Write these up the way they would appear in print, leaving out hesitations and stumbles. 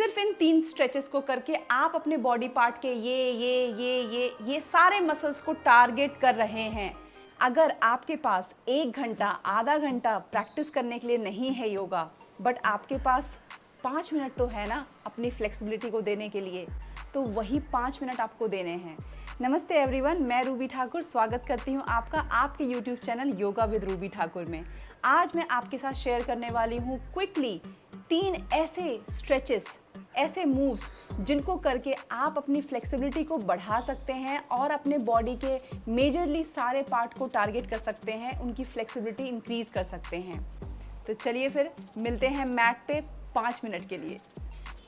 सिर्फ इन 3 स्ट्रेचेस को करके आप अपने बॉडी पार्ट के ये सारे मसल्स को टारगेट कर रहे हैं। अगर आपके पास 1 घंटा, आधा घंटा प्रैक्टिस करने के लिए नहीं है योगा, बट आपके पास 5 मिनट तो है ना अपनी फ्लेक्सिबिलिटी को देने के लिए, तो वही 5 मिनट आपको देने हैं। नमस्ते एवरीवन, मैं रूबी ठाकुर स्वागत करती हूँ आपका आपके YouTube channel yoga with Ruby Thakur में। आज मैं आपके साथ शेयर करने वाली हूँ क्विकली 3 ऐसे स्ट्रेचेस, ऐसे मूव्स जिनको करके आप अपनी फ्लेक्सिबिलिटी को बढ़ा सकते हैं और अपने बॉडी के मेजरली सारे पार्ट को टारगेट कर सकते हैं, उनकी फ्लेक्सिबिलिटी इंक्रीज कर सकते हैं। तो चलिए फिर मिलते हैं मैट पे 5 मिनट के लिए।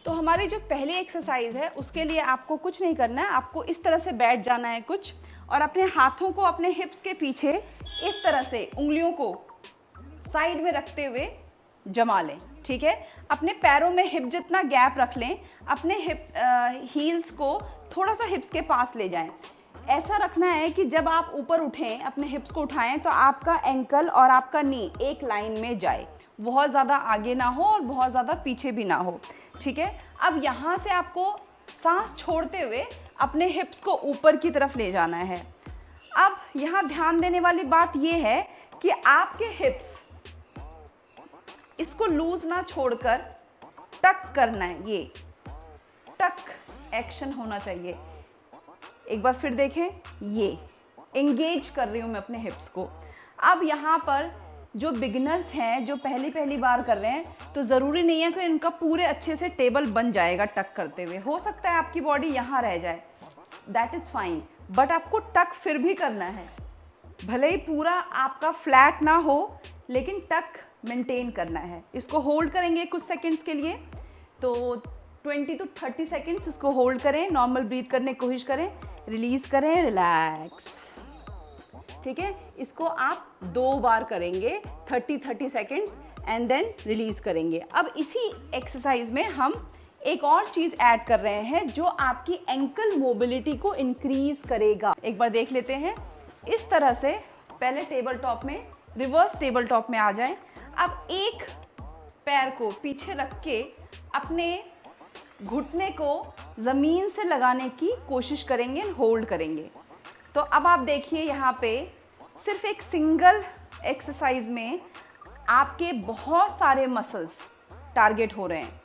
तो हमारी जो पहली एक्सरसाइज है उसके लिए आपको कुछ नहीं करना है, आपको इस तरह से बैठ जाना है कुछ, और अपने हाथों को अपने हिप्स के पीछे इस तरह से उंगलियों को साइड में रखते हुए जमा लें। ठीक है, अपने पैरों में हिप जितना गैप रख लें, अपने हील्स को थोड़ा सा हिप्स के पास ले जाएं। ऐसा रखना है कि जब आप ऊपर उठें, अपने हिप्स को उठाएं, तो आपका एंकल और आपका नी एक लाइन में जाए, बहुत ज़्यादा आगे ना हो और बहुत ज़्यादा पीछे भी ना हो। ठीक है, अब यहाँ से आपको सांस छोड़ते हुए अपने हिप्स को ऊपर की तरफ ले जाना है। अब यहाँ ध्यान देने वाली बात यह है कि आपके हिप्स इसको लूज ना छोड़कर टक करना है, ये टक एक्शन होना चाहिए। एक बार फिर देखें, ये एंगेज कर रही हूँ मैं अपने हिप्स को। अब यहाँ पर जो बिगिनर्स हैं, जो पहली बार कर रहे हैं, तो ज़रूरी नहीं है कि इनका पूरे अच्छे से टेबल बन जाएगा टक करते हुए। हो सकता है आपकी बॉडी यहाँ रह जाए, दैट इज़ फाइन, बट आपको टक फिर भी करना है। भले ही पूरा आपका फ्लैट ना हो, लेकिन टक मेंटेन करना है। इसको होल्ड करेंगे कुछ सेकंड्स के लिए, तो 20 to 30 सेकंड्स इसको होल्ड करें, नॉर्मल ब्रीथ करने की कोशिश करें, रिलीज करें, रिलैक्स। ठीक है, इसको आप 2 बार करेंगे, 30 सेकंड्स एंड देन रिलीज करेंगे। अब इसी एक्सरसाइज में हम एक और चीज़ ऐड कर रहे हैं जो आपकी एंकल मोबिलिटी को इंक्रीज करेगा। एक बार देख लेते हैं। इस तरह से पहले टेबल टॉप में, रिवर्स टेबल टॉप में आ जाएं। अब एक पैर को पीछे रख के अपने घुटने को ज़मीन से लगाने की कोशिश करेंगे, होल्ड करेंगे। तो अब आप देखिए, यहाँ पे सिर्फ एक सिंगल एक्सरसाइज में आपके बहुत सारे मसल्स टारगेट हो रहे हैं,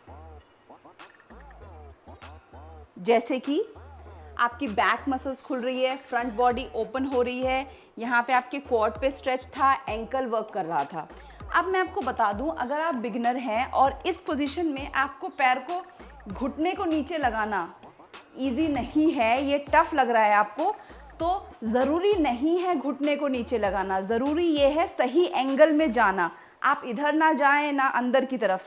जैसे कि आपकी बैक मसल्स खुल रही है, फ्रंट बॉडी ओपन हो रही है, यहाँ पे आपके क्वाड पे स्ट्रेच था, एंकल वर्क कर रहा था। अब मैं आपको बता दूं, अगर आप बिगिनर हैं और इस पोजीशन में आपको पैर को, घुटने को नीचे लगाना इजी नहीं है, ये टफ लग रहा है आपको, तो ज़रूरी नहीं है घुटने को नीचे लगाना, ज़रूरी ये है सही एंगल में जाना। आप इधर ना जाएं ना अंदर की तरफ,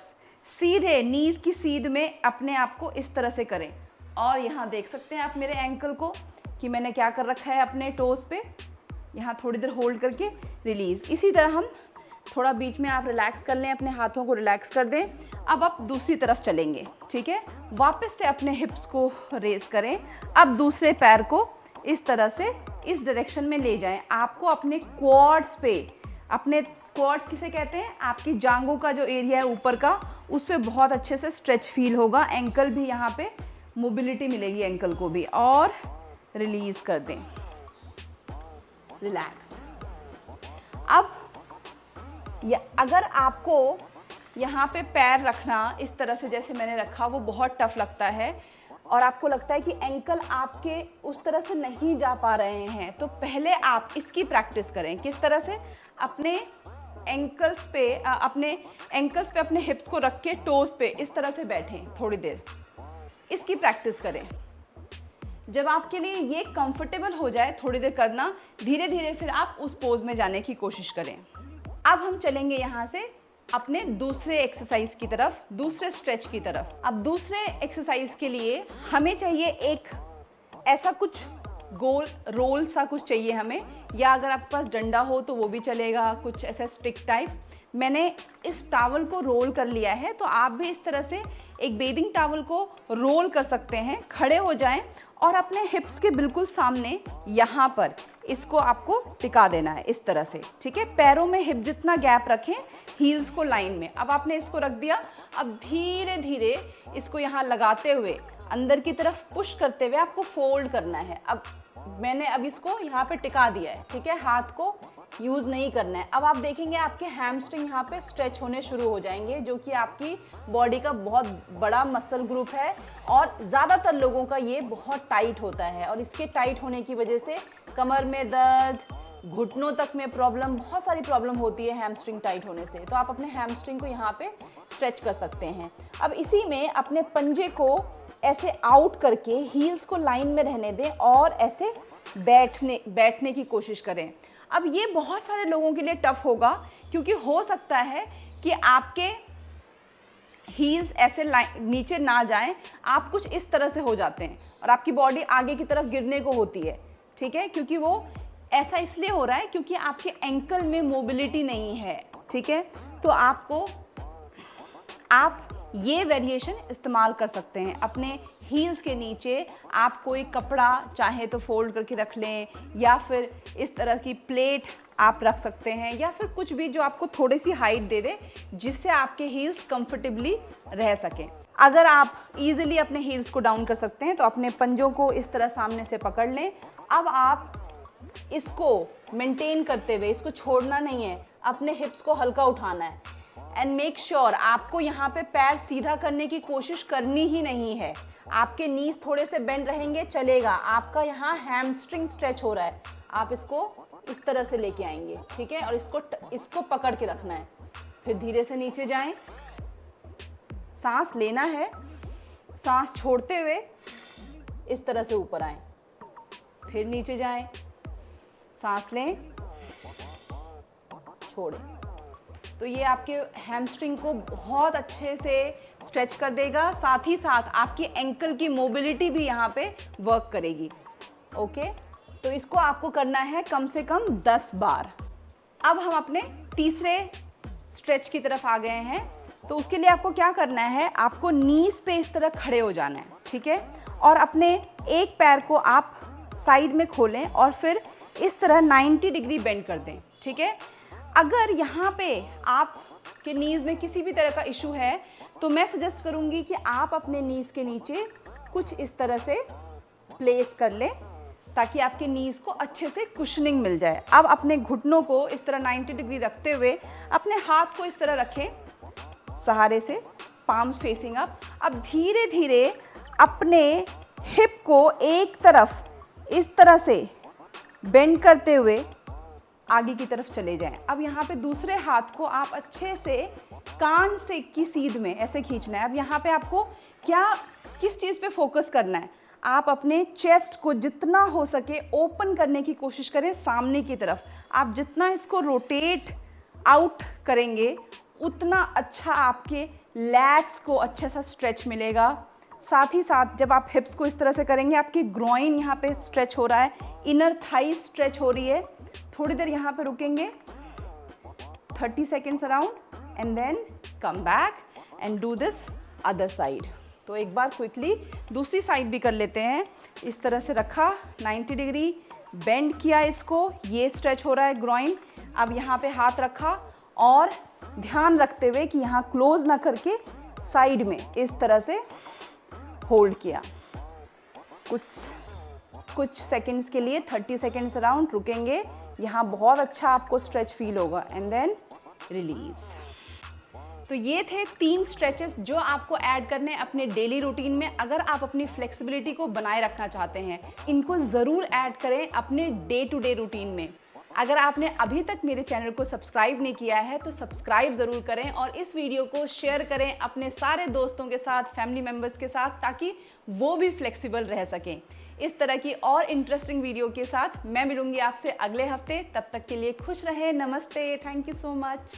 सीधे नीज की सीध में अपने आप को इस तरह से करें। और यहाँ देख सकते हैं आप मेरे एंकल को कि मैंने क्या कर रखा है अपने टोस पे, यहाँ थोड़ी देर होल्ड करके रिलीज़। इसी तरह हम थोड़ा बीच में आप रिलैक्स कर लें, अपने हाथों को रिलैक्स कर दें। अब आप दूसरी तरफ चलेंगे। ठीक है, वापस से अपने हिप्स को रेज करें। अब दूसरे पैर को इस तरह से इस डायरेक्शन में ले जाएं। आपको अपने क्वाड्स पे, अपने क्वाड्स किसे कहते हैं, आपकी जांघों का जो एरिया है ऊपर का, उस पर बहुत अच्छे से स्ट्रेच फील होगा। एंकल भी यहाँ पे मोबिलिटी मिलेगी, एंकल को भी। और रिलीज कर दें, रिलैक्स। अब अगर आपको यहाँ पे पैर रखना इस तरह से जैसे मैंने रखा, वो बहुत टफ लगता है और आपको लगता है कि एंकल आपके उस तरह से नहीं जा पा रहे हैं, तो पहले आप इसकी प्रैक्टिस करें। किस तरह से? अपने एंकल्स पे अपने हिप्स को रख के टोस पे इस तरह से बैठें, थोड़ी देर इसकी प्रैक्टिस करें। जब आपके लिए ये कंफर्टेबल हो जाए, थोड़ी देर करना, धीरे धीरे फिर आप उस पोज में जाने की कोशिश करें। अब हम चलेंगे यहाँ से अपने दूसरे एक्सरसाइज की तरफ, दूसरे स्ट्रेच की तरफ। अब दूसरे एक्सरसाइज के लिए हमें चाहिए एक ऐसा कुछ गोल रोल सा कुछ चाहिए हमें, या अगर आपके पास डंडा हो तो वो भी चलेगा, कुछ ऐसा स्टिक टाइप। मैंने इस टॉवल को रोल कर लिया है, तो आप भी इस तरह से एक बेदिंग टॉवल को रोल कर सकते हैं। खड़े हो जाएं और अपने हिप्स के बिल्कुल सामने यहाँ पर इसको आपको टिका देना है इस तरह से। ठीक है, पैरों में हिप जितना गैप रखें, हील्स को लाइन में। अब आपने इसको रख दिया, अब धीरे धीरे इसको यहाँ लगाते हुए अंदर की तरफ पुश करते हुए आपको फोल्ड करना है। अब मैंने अब इसको यहाँ पे टिका दिया है, ठीक है, हाथ को यूज़ नहीं करना है। अब आप देखेंगे आपके हैमस्ट्रिंग यहाँ पे स्ट्रेच होने शुरू हो जाएंगे, जो कि आपकी बॉडी का बहुत बड़ा मसल ग्रुप है और ज़्यादातर लोगों का ये बहुत टाइट होता है और इसके टाइट होने की वजह से कमर में दर्द, घुटनों तक में प्रॉब्लम, बहुत सारी प्रॉब्लम होती है हैमस्ट्रिंग टाइट होने से। तो आप अपने हैमस्ट्रिंग को यहाँ पे स्ट्रेच कर सकते हैं। अब इसी में अपने पंजे को ऐसे आउट करके हील्स को लाइन में रहने दें और ऐसे बैठने की कोशिश करें। अब ये बहुत सारे लोगों के लिए टफ होगा, क्योंकि हो सकता है कि आपके हील्स ऐसे नीचे ना जाएं, आप कुछ इस तरह से हो जाते हैं और आपकी बॉडी आगे की तरफ गिरने को होती है, ठीक है, क्योंकि वो ऐसा इसलिए हो रहा है क्योंकि आपके एंकल में मोबिलिटी नहीं है, ठीक है। तो आप ये वेरिएशन इस्तेमाल कर सकते हैं। अपने हील्स के नीचे आप कोई कपड़ा चाहे तो फोल्ड करके रख लें, या फिर इस तरह की प्लेट आप रख सकते हैं, या फिर कुछ भी जो आपको थोड़ी सी हाइट दे दे, जिससे आपके हील्स कंफर्टेबली रह सकें। अगर आप इजीली अपने हील्स को डाउन कर सकते हैं तो अपने पंजों को इस तरह सामने से पकड़ लें। अब आप इसको मेंटेन करते हुए, इसको छोड़ना नहीं है, अपने हिप्स को हल्का उठाना है एंड मेक श्योर आपको यहाँ पे पैर सीधा करने की कोशिश करनी ही नहीं है। आपके नीज थोड़े से बेंड रहेंगे, चलेगा। आपका यहाँ हैमस्ट्रिंग स्ट्रेच हो रहा है, आप इसको इस तरह से लेके आएंगे, ठीक है, और इसको पकड़ के रखना है। फिर धीरे से नीचे जाएं, सांस लेना है, सांस छोड़ते हुए इस तरह से ऊपर आएं, फिर नीचे जाएं, सांस लें, छोड़ें। तो ये आपके हैमस्ट्रिंग को बहुत अच्छे से स्ट्रेच कर देगा, साथ ही साथ आपकी एंकल की मोबिलिटी भी यहाँ पे वर्क करेगी। ओके, तो इसको आपको करना है कम से कम 10 बार। अब हम अपने तीसरे स्ट्रेच की तरफ आ गए हैं। तो उसके लिए आपको क्या करना है, आपको नीज पे इस तरह खड़े हो जाना है, ठीक है, और अपने एक पैर को आप साइड में खोलें और फिर इस तरह 90 डिग्री बेंड कर दें, ठीक है। अगर यहाँ पे आपके नीज़ में किसी भी तरह का इशू है तो मैं सजेस्ट करूँगी कि आप अपने नीज़ के नीचे कुछ इस तरह से प्लेस कर लें, ताकि आपके नीज़ को अच्छे से कुशनिंग मिल जाए। अब अपने घुटनों को इस तरह 90 डिग्री रखते हुए अपने हाथ को इस तरह रखें सहारे से, पाम्स फेसिंग अप। अब धीरे धीरे अपने हिप को एक तरफ इस तरह से बेंड करते हुए आगे की तरफ चले जाएं। अब यहाँ पे दूसरे हाथ को आप अच्छे से कान से की सीध में ऐसे खींचना है। अब यहाँ पे आपको किस चीज़ पे फोकस करना है, आप अपने चेस्ट को जितना हो सके ओपन करने की कोशिश करें सामने की तरफ। आप जितना इसको रोटेट आउट करेंगे उतना अच्छा आपके लैट्स को अच्छा सा स्ट्रेच मिलेगा। साथ ही साथ जब आप हिप्स को इस तरह से करेंगे, आपकी ग्रोइन यहाँ पे स्ट्रेच हो रहा है, इनर थाई स्ट्रेच हो रही है। थोड़ी देर यहाँ पे रुकेंगे, 30 seconds around, and then come back and do this other side. तो एक बार क्विकली दूसरी साइड भी कर लेते हैं। इस तरह से रखा, 90 डिग्री बेंड किया, इसको, ये स्ट्रेच हो रहा है ग्रोइन। अब यहाँ पे हाथ रखा और ध्यान रखते हुए कि यहाँ क्लोज ना करके साइड में इस तरह से होल्ड किया कुछ सेकंड्स के लिए, 30 सेकंड्स अराउंड रुकेंगे। यहाँ बहुत अच्छा आपको स्ट्रेच फील होगा एंड देन रिलीज। तो ये थे 3 स्ट्रेचेस जो आपको ऐड करने हैं अपने डेली रूटीन में। अगर आप अपनी फ्लेक्सिबिलिटी को बनाए रखना चाहते हैं, इनको ज़रूर ऐड करें अपने डे टू डे रूटीन में। अगर आपने अभी तक मेरे चैनल को सब्सक्राइब नहीं किया है तो सब्सक्राइब ज़रूर करें और इस वीडियो को शेयर करें अपने सारे दोस्तों के साथ, फैमिली मेम्बर्स के साथ, ताकि वो भी फ्लेक्सिबल रह सकें। इस तरह की और इंटरेस्टिंग वीडियो के साथ मैं मिलूंगी आपसे अगले हफ्ते। तब तक के लिए खुश रहें। नमस्ते, थैंक यू सो मच।